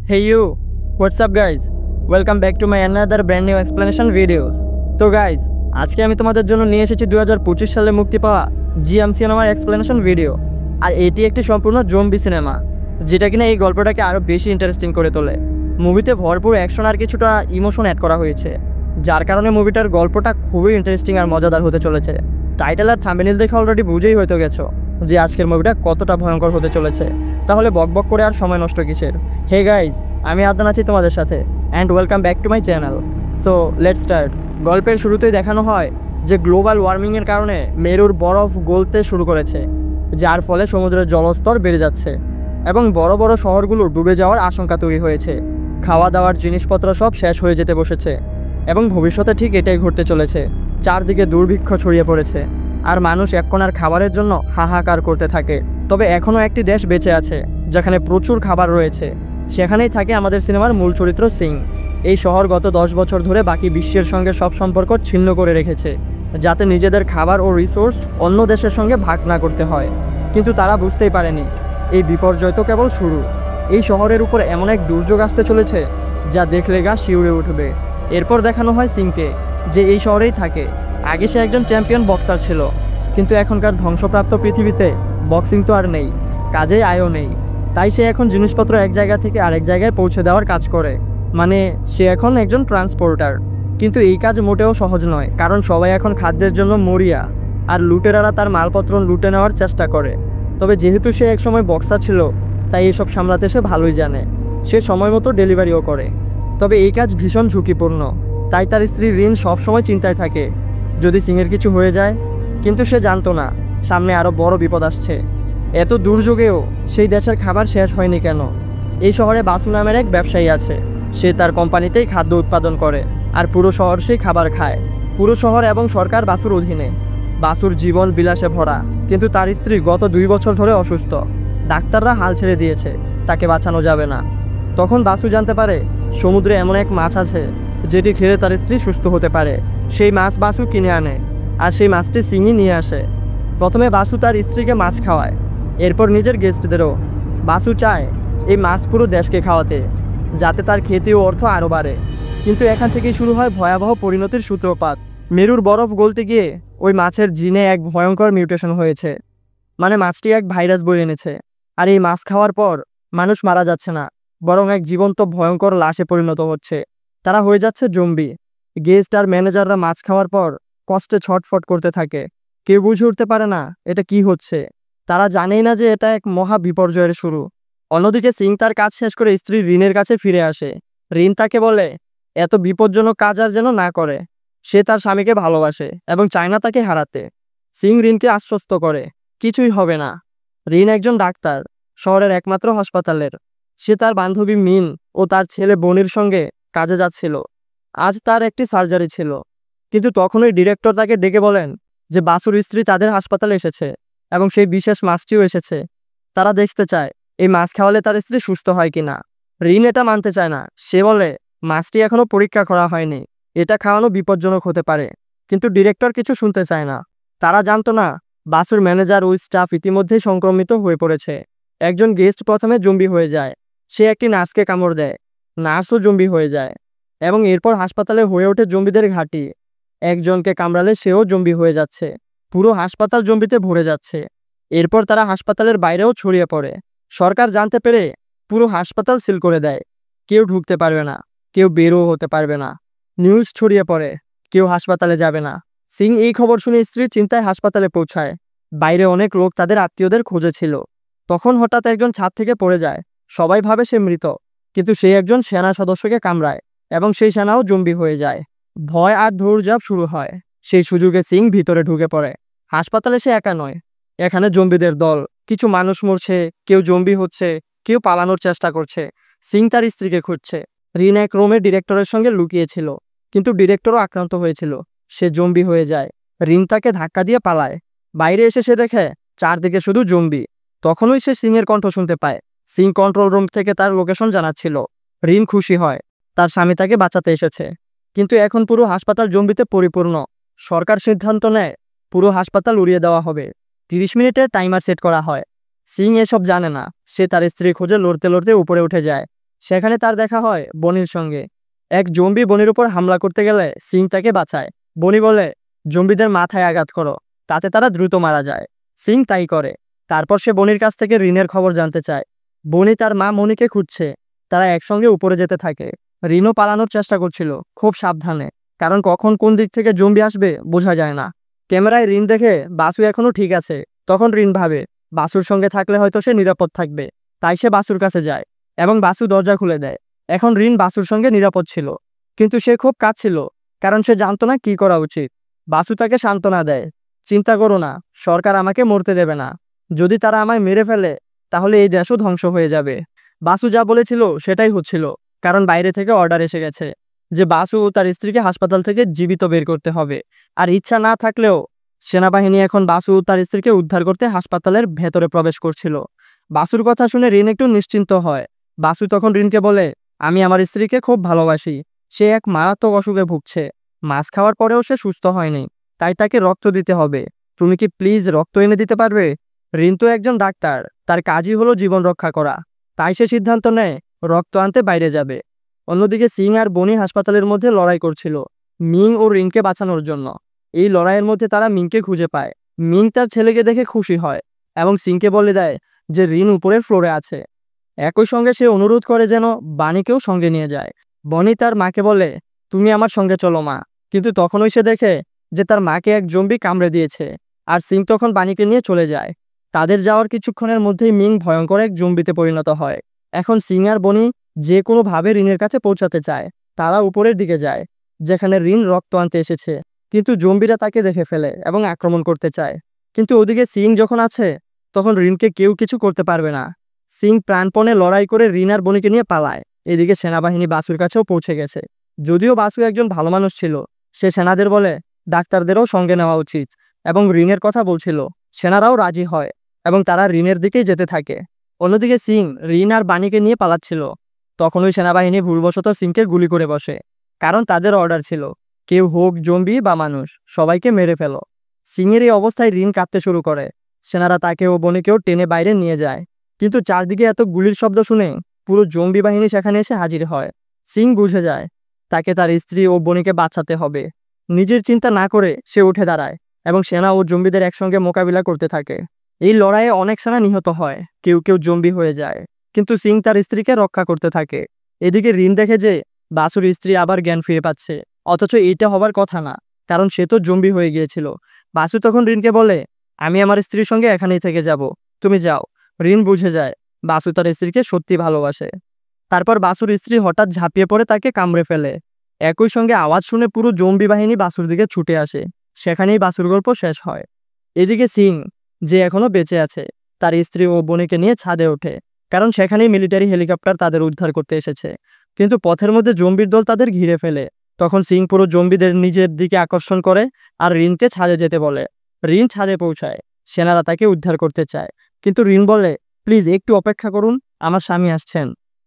Hey you, what's up guys? Welcome back to my another brand new explanation videos. তো guys আজকে আমি তোমাদের জন্য নিয়ে এসেছি 2025 সালে মুক্তি পাওয়া জিএম সিনেমার এক্সপ্লেনেশন ভিডিও। আর এটি একটি সম্পূর্ণ জম্বি সিনেমা, যেটা কিনা এই গল্পটাকে আরও বেশি ইন্টারেস্টিং করে তোলে। মুভিতে ভরপুর অ্যাকশন আর কিছুটা ইমোশন অ্যাড করা হয়েছে, যার কারণে মুভিটার গল্পটা খুবই ইন্টারেস্টিং আর মজাদার হতে চলেছে। টাইটেল আর থাম্বনেল দেখে অলরেডি বুঝেই হয়তো গেছো যে আজকের মুভিটা কতটা ভয়ঙ্কর হতে চলেছে। তাহলে বকবক করে আর সময় নষ্ট কিসের। হে গাইজ, আমি আদনান আছি তোমাদের সাথে and welcome back to my channel. So let's start. গল্পের শুরুতেই দেখানো হয় যে গ্লোবাল ওয়ার্মিংয়ের কারণে মেরুর বরফ গলতে শুরু করেছে, যার ফলে সমুদ্রের জলস্তর বেড়ে যাচ্ছে এবং বড় বড় শহরগুলো ডুবে যাওয়ার আশঙ্কা তৈরি হয়েছে। খাওয়া দাওয়ার জিনিসপত্র সব শেষ হয়ে যেতে বসেছে এবং ভবিষ্যতে ঠিক এটাই ঘটতে চলেছে। চারদিকে দুর্ভিক্ষ ছড়িয়ে পড়েছে আর মানুষ এক কোণার খাবারের জন্য হাহাকার করতে থাকে। তবে এখনও একটি দেশ বেঁচে আছে যেখানে প্রচুর খাবার রয়েছে, সেখানেই থাকে আমাদের সিনেমার মূল চরিত্র সিং। এই শহর গত 10 বছর ধরে বাকি বিশ্বের সঙ্গে সব সম্পর্ক ছিন্ন করে রেখেছে, যাতে নিজেদের খাবার ও রিসোর্স অন্য দেশের সঙ্গে ভাগ না করতে হয়। কিন্তু তারা বুঝতেই পারেনি এই বিপর্যয় তো কেবল শুরু। এই শহরের উপর এমন এক দুর্যোগ আসতে চলেছে যা দেখলে গা শিউরে উঠবে। এরপর দেখানো হয় সিংকে, যে এই শহরেই থাকে। আগে সে একজন চ্যাম্পিয়ন বক্সার ছিল, কিন্তু এখনকার ধ্বংসপ্রাপ্ত পৃথিবীতে বক্সিং তো আর নেই, কাজেই আয়ও নেই। তাই সে এখন জিনিসপত্র এক জায়গা থেকে আরেক জায়গায় পৌঁছে দেওয়ার কাজ করে, মানে সে এখন একজন ট্রান্সপোর্টার। কিন্তু এই কাজ মোটেও সহজ নয়, কারণ সবাই এখন খাদ্যের জন্য মরিয়া আর লুটেরারা তার মালপত্র লুটে নেওয়ার চেষ্টা করে। তবে যেহেতু সে একসময় বক্সার ছিল, তাই এসব সামলাতে সে ভালোই জানে। সে সময় মতো ডেলিভারিও করে। তবে এই কাজ ভীষণ ঝুঁকিপূর্ণ, তাই তার স্ত্রী রিন সবসময় চিন্তায় থাকে যদি সিংয়ের কিছু হয়ে যায়। কিন্তু সে জানতো না সামনে আরও বড় বিপদ আসছে। এত দুর্যোগেও সেই দেশের খাবার শেষ হয়নি কেন। এই শহরে বাসু নামের এক ব্যবসায়ী আছে, সে তার কোম্পানিতেই খাদ্য উৎপাদন করে আর পুরো শহর সেই খাবার খায়। পুরো শহর এবং সরকার বাসুর অধীনে। বাসুর জীবন বিলাসে ভরা, কিন্তু তার স্ত্রী গত 2 বছর ধরে অসুস্থ। ডাক্তাররা হাল ছেড়ে দিয়েছে, তাকে বাঁচানো যাবে না। তখন বাসু জানতে পারে সমুদ্রে এমন এক মাছ আছে যেটি খেলে তার স্ত্রী সুস্থ হতে পারে। সেই মাছ বাসু কিনে আনে আর সেই মাছটি সিংই নিয়ে আসে। প্রথমে বাসু তার স্ত্রীকে মাছ খাওয়ায়, এরপর নিজের গেস্টদেরও। বাসু চায় এই মাছ পুরো দেশকে খাওয়াতে, যাতে তার খেতে ও অর্থ আরও বাড়ে। কিন্তু এখান থেকেই শুরু হয় ভয়াবহ পরিণতির সূত্রপাত। মেরুর বরফ গলতে গিয়ে ওই মাছের জিনে এক ভয়ঙ্কর মিউটেশন হয়েছে, মানে মাছটি এক ভাইরাস বয়ে এনেছে। আর এই মাছ খাওয়ার পর মানুষ মারা যাচ্ছে না, বরং এক জীবন্ত ভয়ঙ্কর লাশে পরিণত হচ্ছে। তারা হয়ে যাচ্ছে জম্বি। গেস্ট আর ম্যানেজাররা মাছ খাওয়ার পর কষ্টে ছটফট করতে থাকে। কেউ বুঝে উঠতে পারে না এটা কি হচ্ছে। তারা জানেই না যে এটা এক মহা বিপর্যয়ের শুরু। অন্যদিকে সিং তার কাজ শেষ করে স্ত্রী রিনের কাছে ফিরে আসে। রিন তাকে বলে এত বিপজ্জনক কাজ আর যেন না করে। সে তার স্বামীকে ভালোবাসে এবং চায় না তাকে হারাতে। সিং রিনকে আশ্বস্ত করে কিছুই হবে না। রিন একজন ডাক্তার, শহরের একমাত্র হাসপাতালের। সে তার বান্ধবী মিন ও তার ছেলে বনির সঙ্গে কাজে যাচ্ছিল। আজ তার একটি সার্জারি ছিল। কিন্তু তখনই ডিরেক্টর তাকে ডেকে বলেন যে বাসুর স্ত্রী তাদের হাসপাতালে এসেছে এবং সেই বিশেষ মাছটিও এসেছে। তারা দেখতে চায় এই মাছ খাওয়ালে তার স্ত্রী সুস্থ হয় কিনা। রিন এটা মানতে চায় না। সে বলে মাছটি এখনও পরীক্ষা করা হয়নি, এটা খাওয়ানো বিপজ্জনক হতে পারে। কিন্তু ডিরেক্টর কিছু শুনতে চায় না। তারা জানতো না বাসুর ম্যানেজার ও স্টাফ ইতিমধ্যেই সংক্রমিত হয়ে পড়েছে। একজন গেস্ট প্রথমে জম্বি হয়ে যায়, সে একটি নার্সকে কামড় দেয়, নার্সও জম্বি হয়ে যায় এবং এরপর হাসপাতালে হয়ে ওঠে জম্বিদের ঘাঁটি। একজনকে কামড়ালে সেও জম্বি হয়ে যাচ্ছে। পুরো হাসপাতাল জম্বিতে ভরে যাচ্ছে। এরপর তারা হাসপাতালের বাইরেও ছড়িয়ে পড়ে। সরকার জানতে পেরে পুরো হাসপাতাল সিল করে দেয়। কেউ ঢুকতে পারবে না, কেউ বেরও হতে পারবে না। নিউজ ছড়িয়ে পড়ে, কেউ হাসপাতালে যাবে না। সিং এই খবর শুনে স্ত্রীর চিন্তায় হাসপাতালে পৌঁছায়। বাইরে অনেক লোক তাদের আত্মীয়দের খোঁজে ছিল। তখন হঠাৎ একজন ছাদ থেকে পড়ে যায়। সবাই ভাবে সে মৃত, কিন্তু সে একজন সেনা সদস্যকে কামড়ায় এবং সেই সেনাও জম্বি হয়ে যায়। ভয় আর দৌড়ঝাঁপ শুরু হয়। সেই সুযোগে সিং ভিতরে ঢুকে পড়ে। হাসপাতালে সে একা নয়, এখানে জম্বিদের দল। কিছু মানুষ মরছে, কেউ জম্বি হচ্ছে, কেউ পালানোর চেষ্টা করছে। সিং তার স্ত্রীকে খুঁজছে। রিন এক রুমে ডিরেক্টরের সঙ্গে লুকিয়েছিল, কিন্তু ডিরেক্টরও আক্রান্ত হয়েছিল। সে জম্বি হয়ে যায়। রিন তাকে ধাক্কা দিয়ে পালায়। বাইরে এসে সে দেখে চারদিকে শুধু জম্বি। তখনই সে সিংয়ের কণ্ঠ শুনতে পায়। সিং কন্ট্রোল রুম থেকে তার লোকেশন জানাচ্ছিল। রিন খুশি হয়, তার স্বামী তাকে বাঁচাতে এসেছে। কিন্তু এখন পুরো হাসপাতাল জম্বিতে পরিপূর্ণ। সরকার সিদ্ধান্ত নেয় পুরো হাসপাতাল উড়িয়ে দেওয়া হবে। 30 মিনিটের টাইমার সেট করা হয়। সিং এসব জানে না। সে তার স্ত্রী খোঁজে লড়তে লড়তে উপরে উঠে যায়। সেখানে তার দেখা হয় বনির সঙ্গে। এক জম্বি বনির উপর হামলা করতে গেলে সিং তাকে বাঁচায়। বনি বলে, জম্বিদের মাথায় আঘাত করো, তাতে তারা দ্রুত মারা যায়। সিং তাই করে। তারপর সে বনির কাছ থেকে রিনের খবর জানতে চায়। বনি তার মা মনিকে খুঁজছে। তারা একসঙ্গে উপরে যেতে থাকে। রিনও পালানোর চেষ্টা করছিল, খুব সাবধানে, কারণ কখন কোন দিক থেকে জম্বি আসবে বোঝা যায় না। ক্যামেরায় রিন দেখে বাসু এখনো ঠিক আছে। তখন রিন ভাবে বাসুর সঙ্গে থাকলে হয়তো সে নিরাপদ থাকবে। তাই সে বাসুর কাছে যায় এবং বাসু দরজা খুলে দেয়। এখন রিন বাসুর সঙ্গে নিরাপদ ছিল, কিন্তু সে খুব কাঁদছিল, কারণ সে জানতো না কি করা উচিত। বাসু তাকে সান্ত্বনা দেয়, চিন্তা করো না, সরকার আমাকে মরতে দেবে না। যদি তারা আমায় মেরে ফেলে তাহলে এই দেশও ধ্বংস হয়ে যাবে। বাসু যা বলেছিল সেটাই হচ্ছিল, কারণ বাইরে থেকে অর্ডার এসে গেছে যে বাসু ও তার স্ত্রীকে হাসপাতাল থেকে জীবিত বের করতে হবে। আর ইচ্ছা না থাকলেও সেনাবাহিনী এখন বাসু ও তার স্ত্রীকে উদ্ধার করতে হাসপাতালের ভেতরে প্রবেশ করছিল। বাসুর কথা শুনে রিন একটু নিশ্চিন্ত হয়। বাসু তখন রিনকে বলে, আমি আমার স্ত্রীকে খুব ভালোবাসি। সে এক মারাত্মক অসুখে ভুগছে। মাছ খাওয়ার পরেও সে সুস্থ হয়নি, তাই তাকে রক্ত দিতে হবে। তুমি কি প্লিজ রক্ত এনে দিতে পারবে? রিন তো একজন ডাক্তার, তার কাজই হলো জীবন রক্ষা করা। তাই সে সিদ্ধান্ত নেয় রক্ত আনতে বাইরে যাবে। অন্যদিকে সিং আর বনি হাসপাতালের মধ্যে লড়াই করছিল মিং ও রিনকে বাঁচানোর জন্য। এই লড়াইয়ের মধ্যে তারা মিংকে খুঁজে পায়। মিং তার ছেলেকে দেখে খুশি হয় এবং সিংকে বলে দেয় যে রিন উপরের ফ্লোরে আছে। একই সঙ্গে সে অনুরোধ করে যেন বানিকেও সঙ্গে নিয়ে যায়। বনি তার মাকে বলে, তুমি আমার সঙ্গে চলো মা। কিন্তু তখনই সে দেখে যে তার মাকে এক জম্বি কামড়ে দিয়েছে। আর সিং তখন বানিকে নিয়ে চলে যায়। তাদের যাওয়ার কিছুক্ষণের মধ্যেই মিং ভয়ঙ্কর এক জম্বিতে পরিণত হয়। এখন সিং আর বনি যে কোনোভাবে রিনের কাছে পৌঁছাতে চায়। তারা উপরের দিকে যায়, যেখানে রিন রক্ত আনতে এসেছে। কিন্তু জম্বিরা তাকে দেখে ফেলে এবং আক্রমণ করতে চায়। কিন্তু ওদিকে সিং যখন আছে, তখন রিনকে কেউ কিছু করতে পারবে না। সিং প্রাণপণে লড়াই করে রিন আর বনিকে নিয়ে পালায়। এদিকে সেনাবাহিনী বাসুর কাছেও পৌঁছে গেছে। যদিও বাসু একজন ভালো মানুষ ছিল, সে সেনাদের বলে ডাক্তারদেরও সঙ্গে নেওয়া উচিত এবং রিনের কথা বলছিল। সেনারাও রাজি হয় এবং তারা রিনের দিকেই যেতে থাকে। অন্যদিকে সিং রিন আর বানিকে নিয়ে পালাচ্ছিল। তখন ওই সেনাবাহিনী ভুলবশত সিংকে গুলি করে বসে, কারণ তাদের অর্ডার ছিল কেউ হোক জম্বি বা মানুষ, সবাইকে মেরে ফেলো। সিংয়ের এই অবস্থায় রিন কাঁদতে শুরু করে। সেনারা তাকে ও বনিকেও টেনে বাইরে নিয়ে যায়। কিন্তু চারদিকে এত গুলির শব্দ শুনে পুরো জম্বি বাহিনী সেখানে এসে হাজির হয়। সিং বুঝে যায় তাকে তার স্ত্রী ও বনিকে বাঁচাতে হবে। নিজের চিন্তা না করে সে উঠে দাঁড়ায় এবং সেনা ও জম্বিদের একসঙ্গে মোকাবিলা করতে থাকে। এই লড়াইয়ে অনেক সেনা নিহত হয়, কেউ কেউ জম্বি হয়ে যায়, কিন্তু সিং তার স্ত্রীকে রক্ষা করতে থাকে। এদিকে রিন দেখে যে বাসুর স্ত্রী আবার জ্ঞান ফিরে পাচ্ছে, অথচ এইটা হবার কথা না, কারণ সে তো জম্বি হয়ে গিয়েছিল। বাসু তখন রিনকে বলে, আমি আমার স্ত্রীর সঙ্গে এখানেই থেকে যাব, তুমি যাও। রিন বুঝে যায় বাসু তার স্ত্রীকে সত্যি ভালোবাসে। তারপর বাসুর স্ত্রী হঠাৎ ঝাঁপিয়ে পড়ে তাকে কামড়ে ফেলে। একই সঙ্গে আওয়াজ শুনে পুরো জম্বি বাহিনী বাসুর দিকে ছুটে আসে। সেখানেই বাসুর গল্প শেষ হয়। এদিকে সিং, যে এখনো বেঁচে আছে, তার স্ত্রী ও বোনকে নিয়ে ছাদে ওঠে, কারণ সেখানেই মিলিটারি হেলিকপ্টার তাদের উদ্ধার করতে এসেছে। কিন্তু পথের মধ্যে জম্বির দল তাদের ঘিরে ফেলে। তখন সিং পুরো জম্বিদের নিজের দিকে আকর্ষণ করে আর রিনকে ছাদে যেতে বলে। রিন ছাদে পৌঁছায়। সেনারা তাকে উদ্ধার করতে চায়, কিন্তু রিন বলে, প্লিজ একটু অপেক্ষা করুন, আমার স্বামী আসছেন।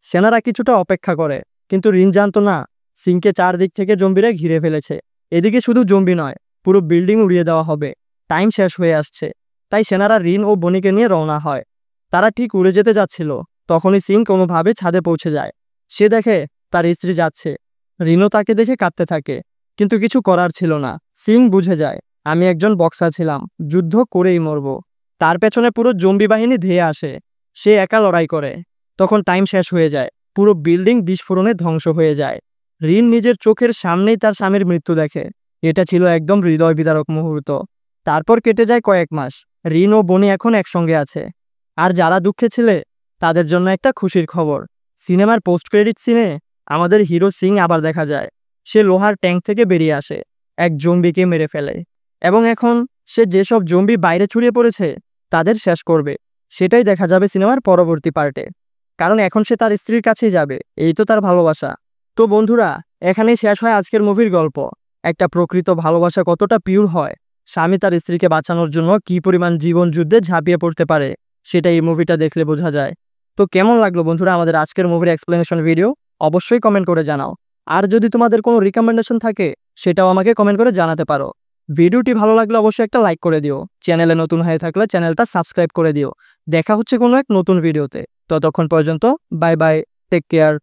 সেনারা কিছুটা অপেক্ষা করে, কিন্তু রিন জানতো না সিংকে চারদিক থেকে জম্বিরা ঘিরে ফেলেছে। এদিকে শুধু জম্বি নয়, পুরো বিল্ডিং উড়িয়ে দেওয়া হবে। টাইম শেষ হয়ে আসছে, তাই সেনারা রিন ও বনিকে নিয়ে রওনা হয়। তারা ঠিক উড়ে যেতে যাচ্ছিল, তখনই সিং কোনোভাবে ছাদে পৌঁছে যায়। সে দেখে তার স্ত্রী যাচ্ছে। রিনও তাকে দেখে কাঁদতে থাকে, কিন্তু কিছু করার ছিল না। সিং বুঝে যায়, আমি একজন বক্সার ছিলাম, যুদ্ধ করেই মরব। তার পেছনে পুরো জম্বি বাহিনী ধেয়ে আসে। সে একা লড়াই করে। তখন টাইম শেষ হয়ে যায়, পুরো বিল্ডিং বিস্ফোরণে ধ্বংস হয়ে যায়। রিন নিজের চোখের সামনেই তার স্বামীর মৃত্যু দেখে। এটা ছিল একদম হৃদয় বিদারক মুহূর্ত। তারপর কেটে যায় কয়েক মাস। রিন ও বনি এখন একসঙ্গে আছে। আর যারা দুঃখে ছিলে তাদের জন্য একটা খুশির খবর। সিনেমার পোস্ট ক্রেডিট সিনে আমাদের হিরো সিং আবার দেখা যায়। সে লোহার ট্যাঙ্ক থেকে বেরিয়ে আসে, এক জম্বিকে মেরে ফেলে এবং এখন সে যেসব জম্বি বাইরে ছড়িয়ে পড়েছে তাদের শেষ করবে। সেটাই দেখা যাবে সিনেমার পরবর্তী পার্টে, কারণ এখন সে তার স্ত্রীর কাছেই যাবে। এই তো তার ভালোবাসা। তো বন্ধুরা, এখানেই শেষ হয় আজকের মুভির গল্প। একটা প্রকৃত ভালোবাসা কতটা পিওর হয়, স্বামী তার স্ত্রীকে বাঁচানোর জন্য কী পরিমাণ জীবন যুদ্ধে ঝাঁপিয়ে পড়তে পারে, সেটা এই মুভিটা দেখলে বোঝা যায়। তো কেমন লাগলো বন্ধুরা আমাদের আজকের মুভির এক্সপ্লেনেশন ভিডিও? অবশ্যই কমেন্ট করে জানাও। আর যদি তোমাদের কোনো রিকমেন্ডেশন থাকে সেটাও আমাকে কমেন্ট করে জানাতে পারো। ভিডিওটি ভালো লাগলে অবশ্যই একটা লাইক করে দিও। চ্যানেলে নতুন হয়ে থাকলে চ্যানেলটা সাবস্ক্রাইব করে দিও। দেখা হচ্ছে কোনো এক নতুন ভিডিওতে। ততক্ষণ পর্যন্ত বাই বাই। Take care.